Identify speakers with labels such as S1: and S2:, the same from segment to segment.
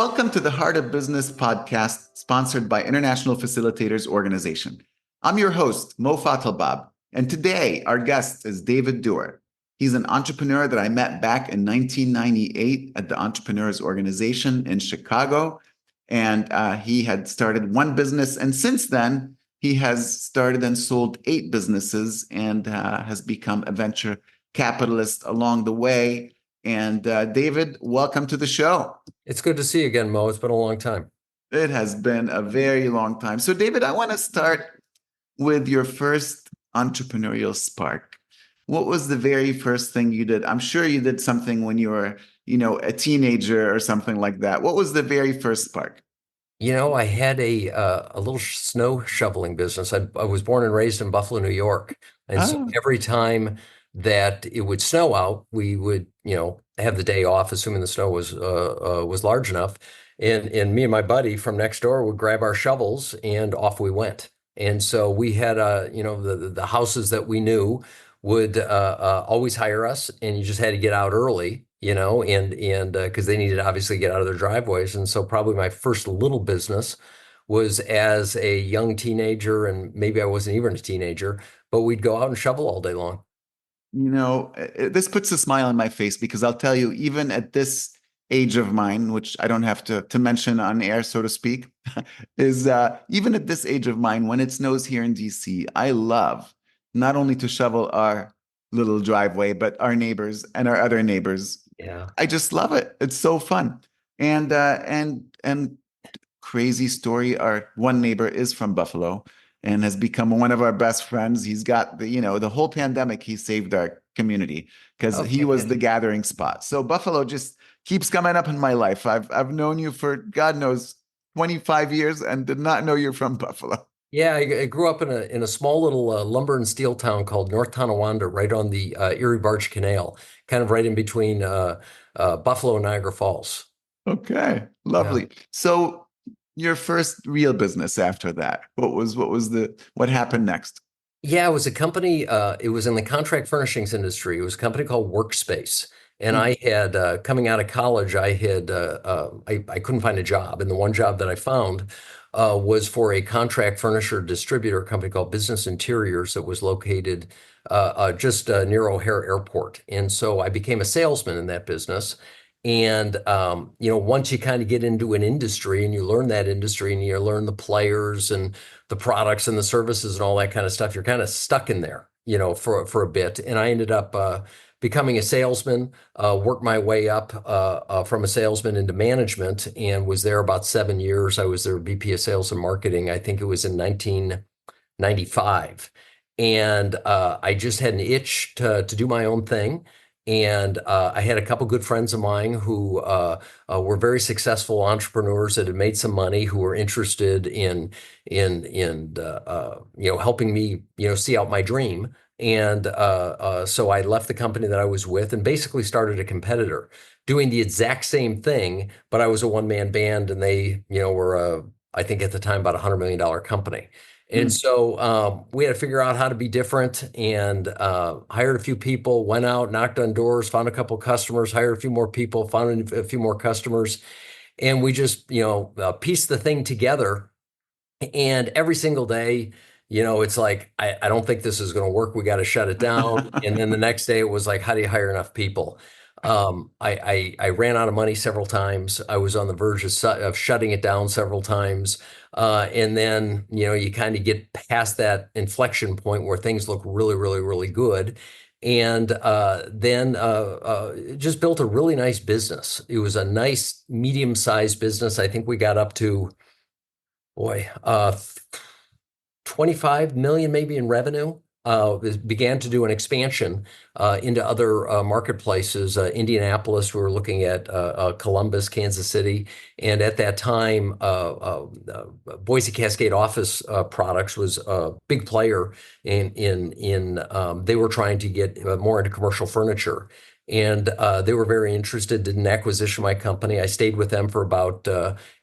S1: Welcome to the Heart of Business podcast, sponsored by International Facilitators Organization. I'm your host, Mo Fatalbab, and today our guest is David Duerr. He's an entrepreneur that I met back in 1998 at the Entrepreneurs Organization in Chicago, and he had started one business, and since then, he has started and sold 8 businesses and has become a venture capitalist along the way. And David, welcome to the show.
S2: It's good to see you again, Mo. It's been a long time.
S1: It has been a very long time. So, David, I want to start with your first entrepreneurial spark. What was the very first thing you did? I'm sure you did something when you were, a teenager or something like that. What was the very first spark?
S2: I had a little snow shoveling business. I was born and raised in Buffalo, New York, and so
S1: Ah,
S2: every time that it would snow out, we would, have the day off, assuming the snow was large enough. And me and my buddy from next door would grab our shovels and off we went. And so we had, the houses that we knew would always hire us, and you just had to get out early, and because they needed to obviously get out of their driveways. And so probably my first little business was as a young teenager, and maybe I wasn't even a teenager, but we'd go out and shovel all day long.
S1: this puts a smile on my face because I'll tell you, even at this age of mine, which I don't have to mention on air, so to speak, is even at this age of mine, when it snows here in DC, I love not only to shovel our little driveway, but our neighbors and our other neighbors.
S2: Yeah.
S1: I just love it. It's so fun. And crazy story, our one neighbor is from Buffalo and has become one of our best friends. He's got the whole pandemic, he saved our community because he was the
S2: Okay.
S1: gathering spot. So Buffalo just keeps coming up in my life. I've known you for God knows 25 years and did not know you're from Buffalo.
S2: Yeah, I grew up in a small little lumber and steel town called North Tonawanda, right on the Erie Barge Canal, kind of right in between Buffalo and Niagara Falls.
S1: Okay,
S2: Yeah.
S1: lovely. So your first real business after that, what happened next?
S2: Yeah, it was a company, it was in the contract furnishings industry. It was a company called Workspace. And
S1: Hmm.
S2: I had, coming out of college, I couldn't find a job. And the one job that I found was for a contract furniture distributor company called Business Interiors that was located just near O'Hare Airport. And so I became a salesman in that business. And, once you kind of get into an industry and you learn that industry and you learn the players and the products and the services and all that kind of stuff, you're kind of stuck in there, for a bit. And I ended up becoming a salesman, worked my way up from a salesman into management, and was there about 7 years. I was their VP of sales and marketing. I think it was in 1995, and I just had an itch to do my own thing. And I had a couple good friends of mine who were very successful entrepreneurs that had made some money, who were interested in helping me see out my dream. And so I left the company that I was with and basically started a competitor doing the exact same thing, but I was a one-man band, and they were I think at the time about $100 million company. And
S1: Hmm.
S2: so we had to figure out how to be different, and hired a few people, went out, knocked on doors, found a couple customers, hired a few more people, found a few more customers, and we just, pieced the thing together. And every single day, it's like, I don't think this is going to work. We got to shut it down. And then the next day it was like, how do you hire enough people? I ran out of money several times. I was on the verge of shutting it down several times. And then, you kind of get past that inflection point where things look really, really, really good. And then just built a really nice business. It was a nice medium-sized business. I think we got up to, boy, 25 million maybe in revenue. Began to do an expansion into other marketplaces. Indianapolis, we were looking at Columbus, Kansas City, and at that time, Boise Cascade Office Products was a big player in they were trying to get more into commercial furniture. and they were very interested in acquisition of my company. I stayed with them for about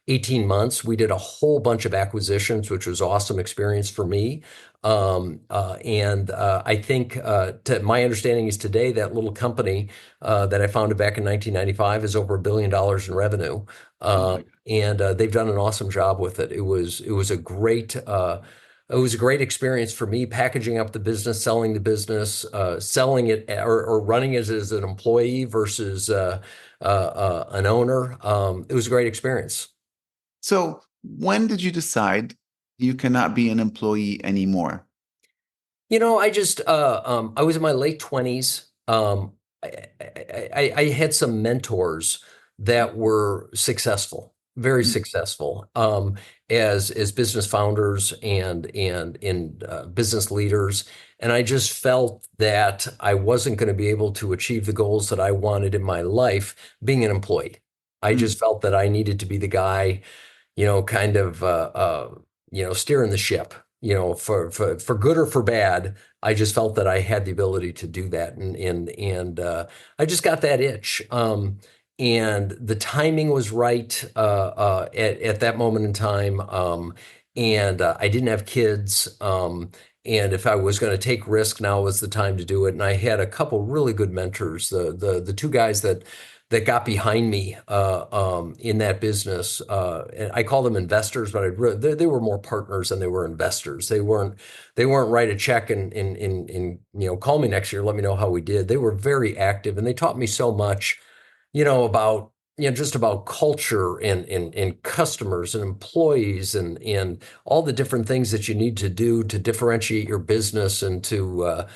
S2: 18 months. We did a whole bunch of acquisitions, which was awesome experience for me. And I think, to my understanding is today that little company that I founded back in 1995 is over $1 billion in revenue.
S1: Oh my God.
S2: And they've done an awesome job with it. It was a great experience for me, packaging up the business, selling the business, selling it or running it as an employee versus an owner. It was a great experience.
S1: So when did you decide you cannot be an employee anymore?
S2: I was in my late 20s. I had some mentors that were successful, very successful, as business founders and business leaders. And I just felt that I wasn't going to be able to achieve the goals that I wanted in my life being an employee. I
S1: Mm.
S2: just felt that I needed to be the guy, kind of, steering the ship, for good or for bad. I just felt that I had the ability to do that, and I just got that itch. And the timing was right at that moment in time. And I didn't have kids. And if I was going to take risk, now was the time to do it. And I had a couple really good mentors. The two guys that got behind me in that business. And I call them investors, but they were more partners than they were investors. They weren't write a check and call me next year, let me know how we did. They were very active, and they taught me so much, about just about culture and customers and employees and all the different things that you need to do to differentiate your business and to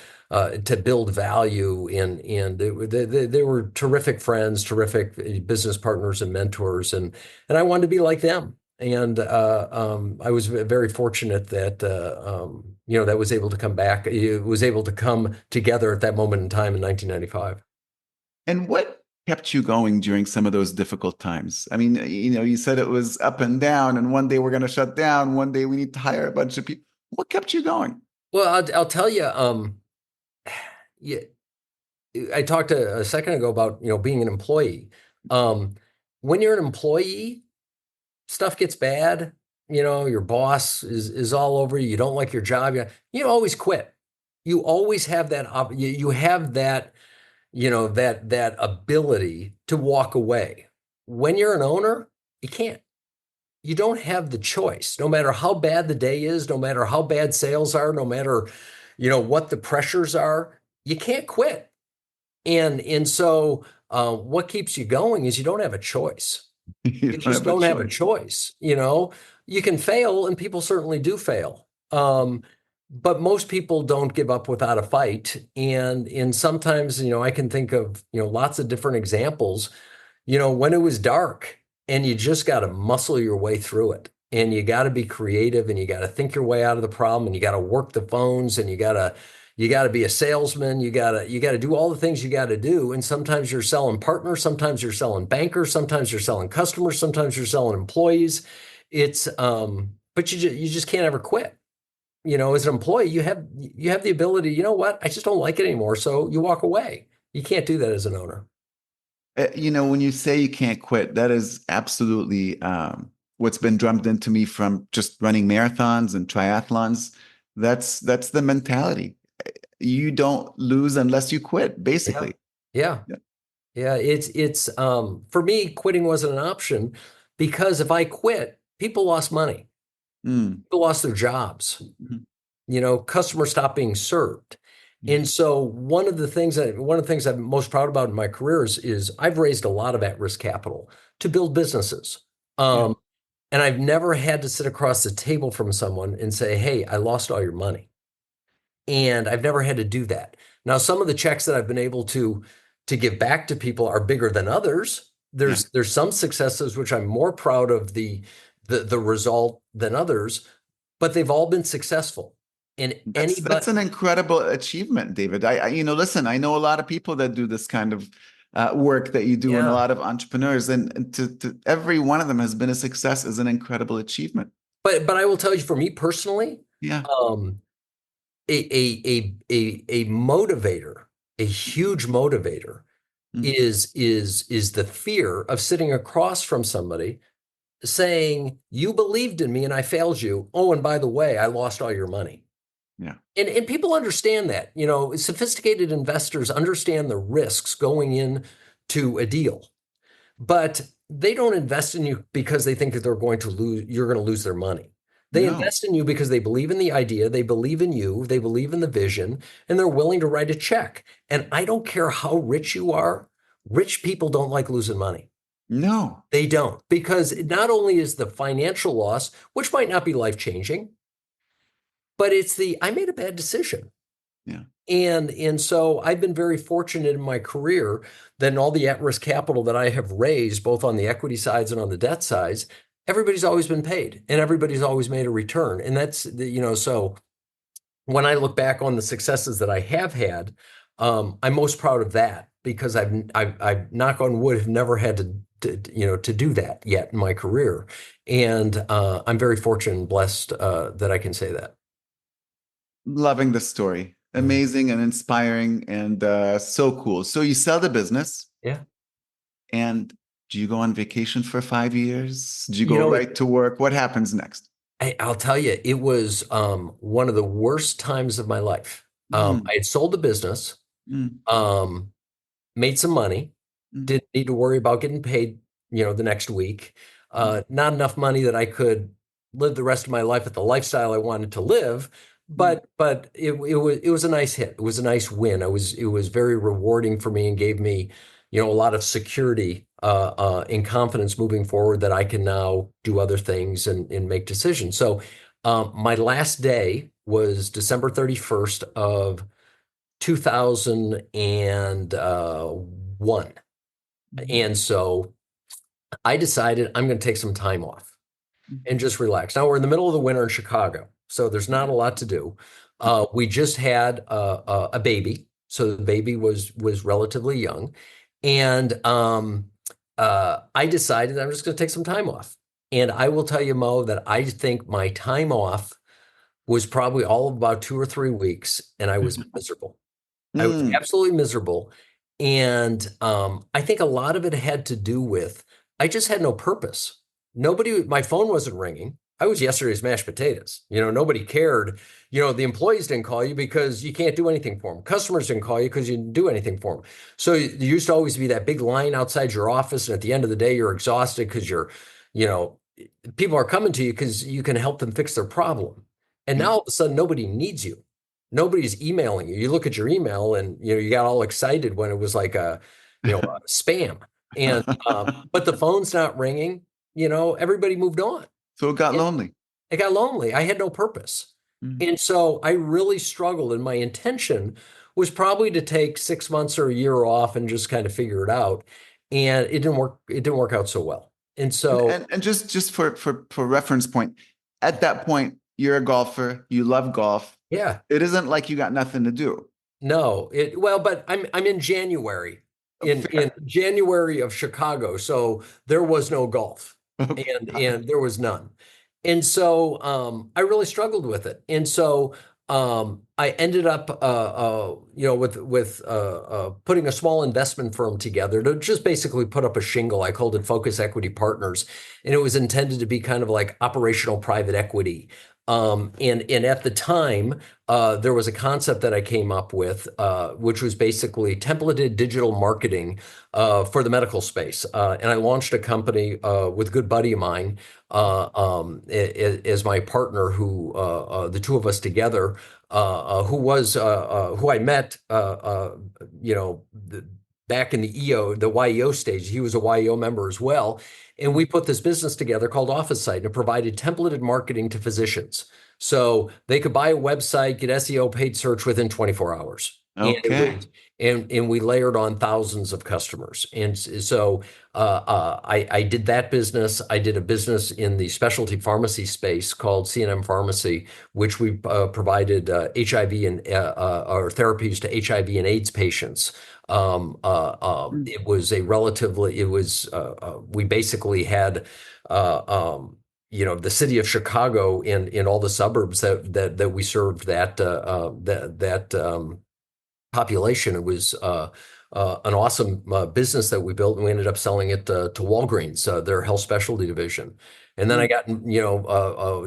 S2: build value. And they were terrific friends, terrific business partners and mentors, and I wanted to be like them. And I was very fortunate that that was able to come back. It was able to come together at that moment in time in 1995.
S1: And what kept you going during some of those difficult times? I mean, you said it was up and down, and one day we're going to shut down, one day we need to hire a bunch of people. What kept you going?
S2: Well, I'll tell you. Yeah, I talked a second ago about being an employee. Um, when you're an employee, stuff gets bad. Your boss is all over you. You don't like your job. You always quit. You always have that. You have that. That ability to walk away. When you're an owner, you can't. You don't have the choice. No matter how bad the day is, no matter how bad sales are, no matter what the pressures are, you can't quit. And so what keeps you going is you don't have a choice.
S1: You
S2: You
S1: don't
S2: just
S1: have a
S2: don't have a
S1: choice.
S2: choice. You can fail, and people certainly do fail. But most people don't give up without a fight. And sometimes, I can think of, lots of different examples, when it was dark and you just got to muscle your way through it. And you got to be creative, and you got to think your way out of the problem, and you got to work the phones, and you got to be a salesman. You got to do all the things you got to do. And sometimes you're selling partners, sometimes you're selling bankers, sometimes you're selling customers, sometimes you're selling employees. But you just can't ever quit. As an employee, you have the ability, what? I just don't like it anymore. So you walk away. You can't do that as an owner.
S1: When you say you can't quit, that is absolutely what's been drummed into me from just running marathons and triathlons. That's the mentality. You don't lose unless you quit,
S2: Yeah.
S1: basically.
S2: Yeah.
S1: Yeah.
S2: Yeah. It's for me, quitting wasn't an option because if I quit, people lost money.
S1: Mm.
S2: People lost their jobs.
S1: Mhm.
S2: Customers stopped being served.
S1: Yeah.
S2: And so one of the things I'm most proud about in my career is I've raised a lot of at-risk capital to build businesses.
S1: Yeah.
S2: Um, and I've never had to sit across the table from someone and say, "Hey, I lost all your money." And I've never had to do that. Now, some of the checks that I've been able to give back to people are bigger than others.
S1: Yeah.
S2: There's some successes which I'm more proud of the result than others, but they've all been successful. And
S1: That's
S2: anybody,
S1: an incredible achievement, David. Listen, I know a lot of people that do this kind of work that you do, and a
S2: yeah.
S1: lot of entrepreneurs, and to every one of them has been a success is an incredible achievement.
S2: But I will tell you, for me personally,
S1: Yeah.
S2: um, a motivator, a huge motivator,
S1: Mm.
S2: is the fear of sitting across from somebody saying, you believed in me and I failed you. Oh, and by the way, I lost all your money.
S1: Yeah.
S2: And people understand that. Sophisticated investors understand the risks going in to a deal, but they don't invest in you because they think that you're going to lose their money. They
S1: No.
S2: invest in you because they believe in the idea, they believe in you, they believe in the vision, and they're willing to write a check. And I don't care how rich you are, rich people don't like losing money.
S1: No.
S2: They don't, because not only is the financial loss, which might not be life-changing, but it's I made a bad decision.
S1: Yeah.
S2: And so I've been very fortunate in my career that in all the at-risk capital that I have raised, both on the equity sides and on the debt sides, everybody's always been paid and everybody's always made a return. And so when I look back on the successes that I have had, I'm most proud of that because I've knock on wood, have never had to do that yet in my career. And I'm very fortunate and blessed that I can say that.
S1: Loving the story.
S2: Mhm.
S1: Amazing and inspiring and so cool. So you sell the business
S2: Yeah.
S1: and do you go on vacation for 5 years? Do you
S2: You
S1: go
S2: know,
S1: right to work? What happens next?
S2: I'll tell you, it was one of the worst times of my life.
S1: Mm,
S2: I had sold the business,
S1: mm,
S2: um, made some money,
S1: mm,
S2: didn't need to worry about getting paid, the next week.
S1: mm,
S2: Not enough money that I could live the rest of my life at the lifestyle I wanted to live,
S1: mm,
S2: but it was a nice hit. It was a nice win. It was very rewarding for me and gave me, a lot of security and confidence moving forward that I can now do other things and make decisions. So my last day was December 31st of 2001.
S1: mm,
S2: And so I decided I'm going to take some time off
S1: mm.
S2: and just relax. Now we're in the middle of the winter in Chicago, so there's not a lot to do. We just had a baby, so the baby was relatively young, and I decided I'm just going to take some time off. And I will tell you, Mo, that I think my time off was probably all of about 2 or 3 weeks, and I was miserable. I was
S1: Mm,
S2: absolutely miserable. And I think a lot of it had to do with I just had no purpose. My phone wasn't ringing. I was yesterday's mashed potatoes. Nobody cared. The employees didn't call you because you can't do anything for them. Customers didn't call you because you didn't do anything for them. So there used to always be that big line outside your office. And at the end of the day, you're exhausted because you know, people are coming to you because you can help them fix their problem. And
S1: yeah.
S2: now all of a sudden, nobody needs you. Nobody's emailing you. You look at your email and you got all excited when it was like a spam. And but the phone's not ringing, everybody moved on.
S1: So it got
S2: It,
S1: lonely.
S2: it got lonely. I had no purpose.
S1: Mm,
S2: And so I really struggled. And my intention was probably to take 6 months or a year off and just kind of figure it out. And it didn't work out so well. And
S1: And,
S2: so
S1: and and just for reference point, at that point, you're a golfer, you love golf.
S2: yeah,
S1: It isn't like you got nothing to do.
S2: no, but I'm in January, in
S1: Fair.
S2: January of Chicago, so there was no golf,
S1: Okay.
S2: and there was none, and so I really struggled with it, and so I ended up with putting a small investment firm together to just basically put up a shingle. I called it Focus Equity Partners, and it was intended to be kind of like operational private equity. And at the time, there was a concept that I came up with, which was basically templated digital marketing for the medical space. And I launched a company with a good buddy of mine as my partner, who the two of us together, who I met, back in the YEO stage. He was a YEO member as well. And we put this business together called Office Site, and it provided templated marketing to physicians. So they could buy a website, get SEO paid search within 24 hours. And it
S1: Okay.
S2: was, and we layered on thousands of customers. And so I did that business. I did a business in the specialty pharmacy space called C&M Pharmacy, which we provided HIV and or therapies to HIV and AIDS patients.
S1: Mm,
S2: It was a relatively, it was, we basically had, the city of Chicago in all the suburbs that we served that population. It was an awesome business that we built, and we ended up selling it to Walgreens, their health specialty division. And then I got,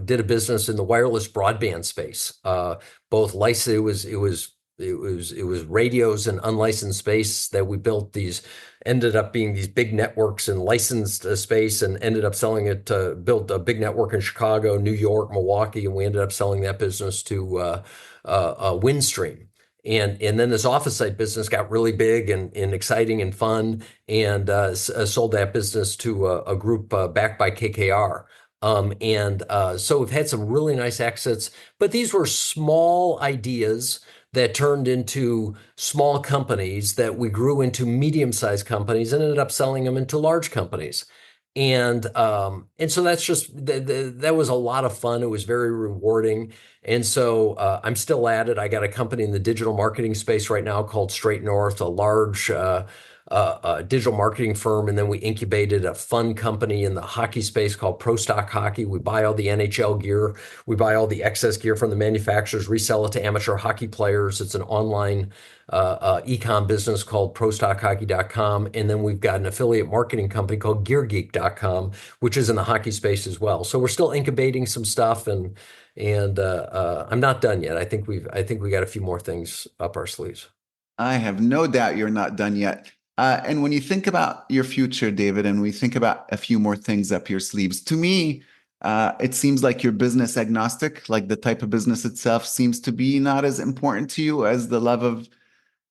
S2: did a business in the wireless broadband space. Both licensed, it was radios and unlicensed space that we built. These ended up being these big networks and licensed space, and ended up selling it to build a big network in Chicago, New York, Milwaukee, and we ended up selling that business to Windstream. And then this office site business got really big and exciting and fun, and sold that business to a group backed by KKR. So we've had some really nice exits, but these were small ideas that turned into small companies that we grew into medium-sized companies and ended up selling them into large companies. And so that's just that was a lot of fun. It was very rewarding. And so I'm still at it. I got a company in the digital marketing space right now called Straight North, a large digital marketing firm. And then we incubated a fun company in the hockey space called Pro Stock Hockey. We buy all the NHL gear. We buy all the excess gear from the manufacturers, resell it to amateur hockey players. It's an online e-com business called prostockhockey.com. And then we've got an affiliate marketing company called geargeek.com, which is in the hockey space as well. So we're still incubating some stuff, and I'm not done yet. I think we got a few more things up our sleeves.
S1: I have no doubt you're not done yet. And when you think about your future, David, and we think about a few more things up your sleeves, to me, it seems like you're business agnostic, like the type of business itself seems to be not as important to you as the love of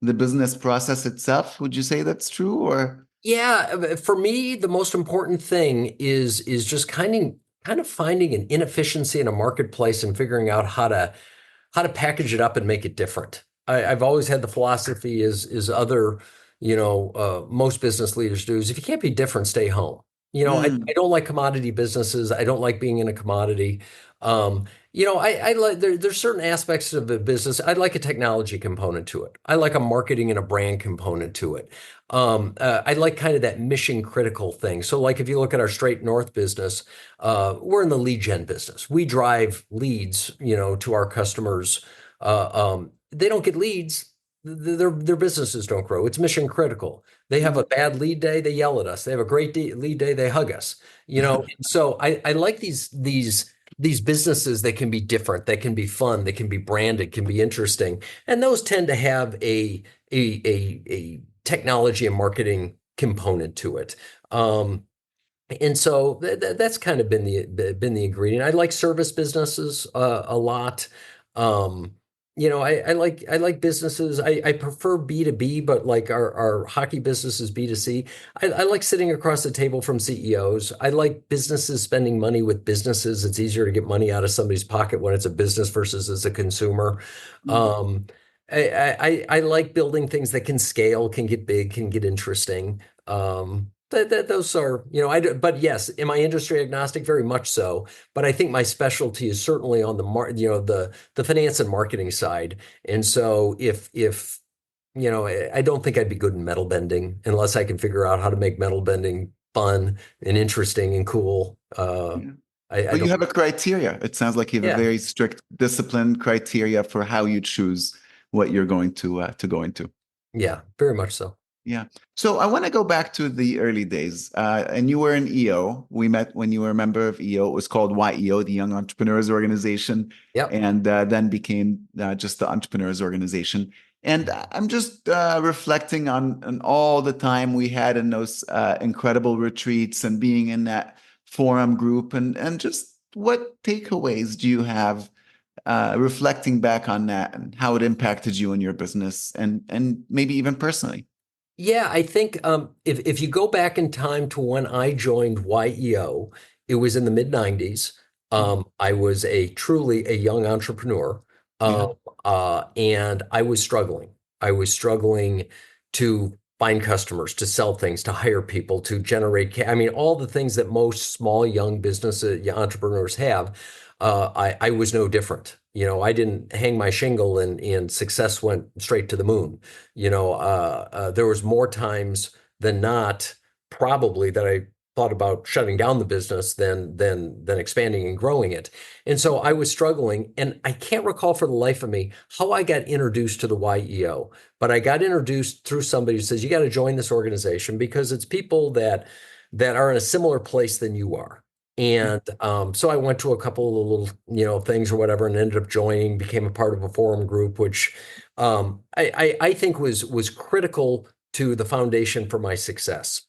S1: the business process itself. Would you say that's true, or?
S2: Yeah, for me, the most important thing is just kind of finding an inefficiency in a marketplace and figuring out how to package it up and make it different. I've always had the philosophy is other, most business leaders do, is if you can't be different, stay home. I don't like commodity businesses. I don't like being in a commodity. I like there's certain aspects of the business. I like a technology component to it. I like a marketing and a brand component to it. I like kind of that mission critical thing. So like if you look at our Straight North business, we're in the lead gen business. We drive leads, to our customers. They don't get leads. Their businesses don't grow. It's mission critical. They have a bad lead day, they yell at us. They have a great lead day, they hug us. So I like these businesses that can be different, that can be fun, that can be branded, can be interesting, and those tend to have a technology and marketing component to it. And so that's kind of been the ingredient. I like service businesses a lot. Um, I like businesses. I prefer B2B, but like our hockey business is B2C. I like sitting across the table from CEOs. I like businesses spending money with businesses. It's easier to get money out of somebody's pocket when it's a business versus as a consumer. Um, I like building things that can scale, can get big, can get interesting. Those are, but yes, am I industry agnostic? Very much so. But I think my specialty is certainly on the finance and marketing side. And so I don't think I'd be good in metal bending unless I can figure out how to make metal bending fun and interesting and cool.
S1: Yeah.
S2: I
S1: But you
S2: don't,
S1: have a criteria. It sounds like you have a
S2: yeah,
S1: very strict discipline criteria for how you choose what you're going to go into.
S2: yeah, very much so.
S1: Yeah. So I want to go back to the early days. And you were in EO. We met when you were a member of EO. It was called YEO, the Young Entrepreneurs Organization,
S2: Yep.
S1: and then became just the Entrepreneurs Organization. And I'm just reflecting on all the time we had in those incredible retreats and being in that forum group, and just what takeaways do you have reflecting back on that and how it impacted you in your business and maybe even personally?
S2: Yeah, I think if you go back in time to when I joined YEO, it was in the mid 90s.
S1: Mhm.
S2: I was truly a young entrepreneur,
S1: Yeah.
S2: um, and I was struggling. I was struggling to find customers, to sell things, to hire people, to generate. I mean, all the things that most small young business entrepreneurs have. I was no different. I didn't hang my shingle and success went straight to the moon. There was more times than not, probably that I thought about shutting down the business than expanding and growing it. And so I was struggling, and I can't recall for the life of me how I got introduced to the YEO, but I got introduced through somebody who says you got to join this organization because it's people that are in a similar place than you are. And so I went to a couple of little, things or whatever, and ended up joining, became a part of a forum group, which I think was critical to the foundation for my success,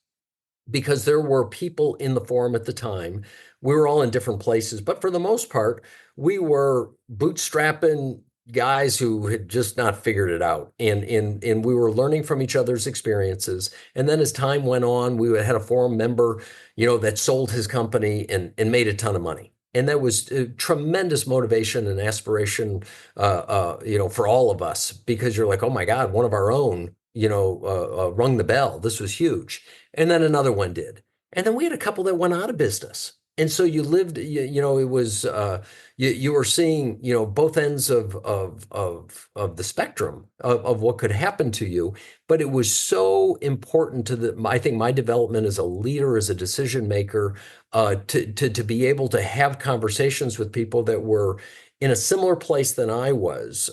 S2: because there were people in the forum at the time. We were all in different places, but for the most part, we were bootstrapping guys who had just not figured it out. And we were learning from each other's experiences. And then as time went on, we had a forum member, that sold his company and made a ton of money. And that was tremendous motivation and aspiration, for all of us, because you're like, oh my God, one of our own, rung the bell. This was huge. And then another one did. And then we had a couple that went out of business. And so you lived, it was you were seeing, both ends of the spectrum of what could happen to you. But it was so important to I think my development as a leader, as a decision maker, to be able to have conversations with people that were in a similar place than I was.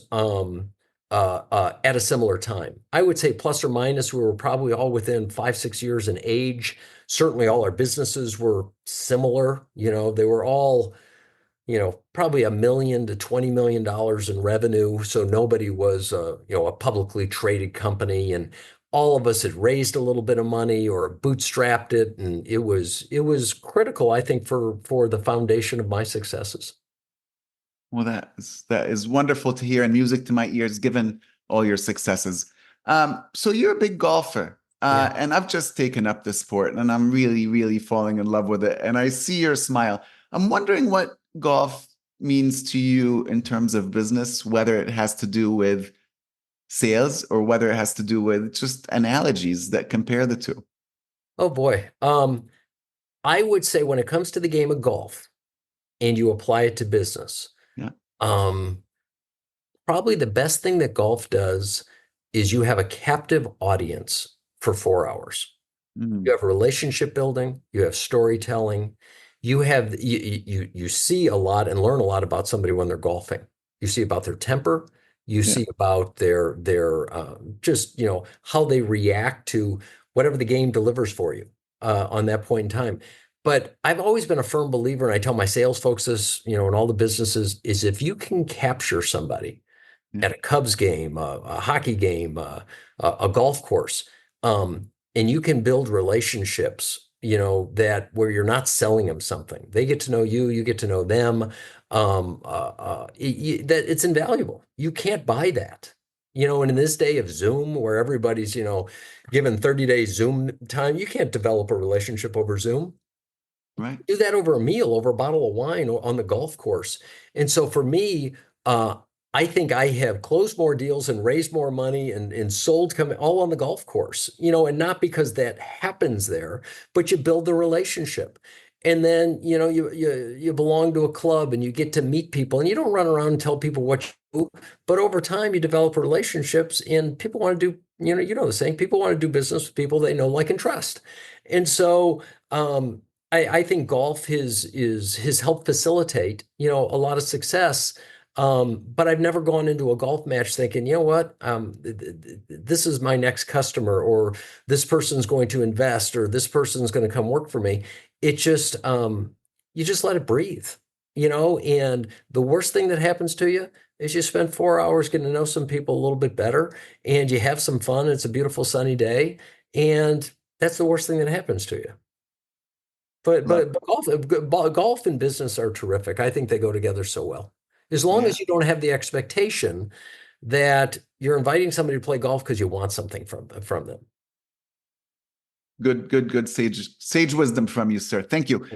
S2: At a similar time. I would say plus or minus, we were probably all within 5, 6 years in age. Certainly all our businesses were similar. They were all, probably $1 million to $20 million in revenue. So nobody was, a publicly traded company, and all of us had raised a little bit of money or bootstrapped it. And it was critical, I think, for the foundation of my successes.
S1: Well, that is wonderful to hear and music to my ears, given all your successes. So you're a big golfer,
S2: Yeah.
S1: and I've just taken up the sport, and I'm really, really falling in love with it. And I see your smile. I'm wondering what golf means to you in terms of business, whether it has to do with sales or whether it has to do with just analogies that compare the two.
S2: Oh boy. I would say when it comes to the game of golf and you apply it to business,
S1: Yeah.
S2: um, probably the best thing that golf does is you have a captive audience for 4 hours. You
S1: Mm,
S2: have relationship building, you have storytelling, you see a lot and learn a lot about somebody when they're golfing. You see about their temper, you
S1: yeah.
S2: see about their just how they react to whatever the game delivers for you on that point in time. But I've always been a firm believer, and I tell my sales folks this, in all the businesses, is if you can capture somebody
S1: Yeah.
S2: at a Cubs game, a hockey game, a golf course, and you can build relationships, that where you're not selling them something. They get to know you, you get to know them. That it's invaluable. You can't buy that. And in this day of Zoom, where everybody's, given 30 days Zoom time, you can't develop a relationship over Zoom.
S1: Right.
S2: Do that over a meal, over a bottle of wine on the golf course. And so for me, uh, I think I have closed more deals and raised more money and sold all on the golf course, and not because that happens there, but you build the relationship. And then, you belong to a club and you get to meet people, and you don't run around and tell people what you do, but over time you develop relationships, and people want to do, the saying, people want to do business with people they know, like, and trust. And so, I think golf has helped facilitate, a lot of success. But I've never gone into a golf match thinking, you know what, this is my next customer, or this person's going to invest, or this person's going to come work for me. It just, you just let it breathe, and the worst thing that happens to you is you spend 4 hours getting to know some people a little bit better, and you have some fun. It's a beautiful sunny day, and that's the worst thing that happens to you. But
S1: Love.
S2: but, but golf and business are terrific. I think they go together so well. As long
S1: Yeah.
S2: as you don't have the expectation that you're inviting somebody to play golf because you want something from them.
S1: Good, good, good sage wisdom from you, sir. Thank you.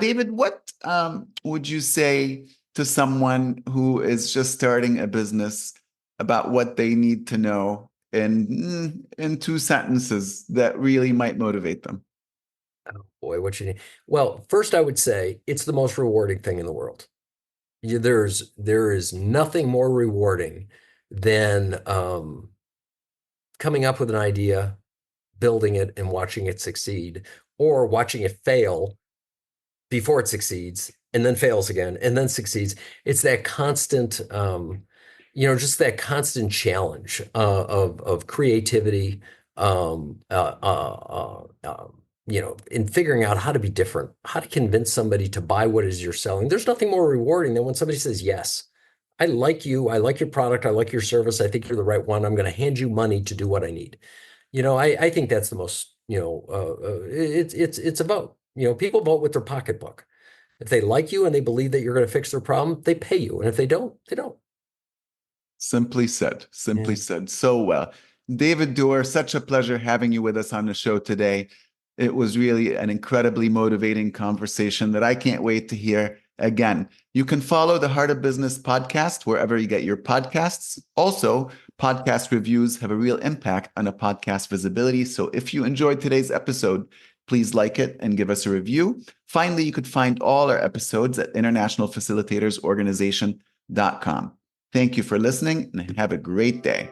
S1: David, what would you say to someone who is just starting a business about what they need to know in 2 sentences that really might motivate them?
S2: Oh boy, what you need. Well, first I would say it's the most rewarding thing in the world. There is nothing more rewarding than coming up with an idea, building it, and watching it succeed, or watching it fail before it succeeds and then fails again and then succeeds. It's that constant, just that constant challenge of creativity, in figuring out how to be different, how to convince somebody to buy what it is you're selling. There's nothing more rewarding than when somebody says, yes, I like you, I like your product, I like your service, I think you're the right one. I'm going to hand you money to do what I need. I think that's the most, it's about, people vote with their pocketbook. If they like you and they believe that you're going to fix their problem, they pay you. And if they don't, they don't.
S1: Simply said, simply
S2: Yeah.
S1: said. So well. David Duerr, such a pleasure having you with us on the show today. It was really an incredibly motivating conversation that I can't wait to hear again. You can follow the Heart of Business podcast wherever you get your podcasts. Also, podcast reviews have a real impact on a podcast visibility. So if you enjoyed today's episode, please like it and give us a review. Finally, you could find all our episodes at internationalfacilitatorsorganization.com. Thank you for listening and have a great day.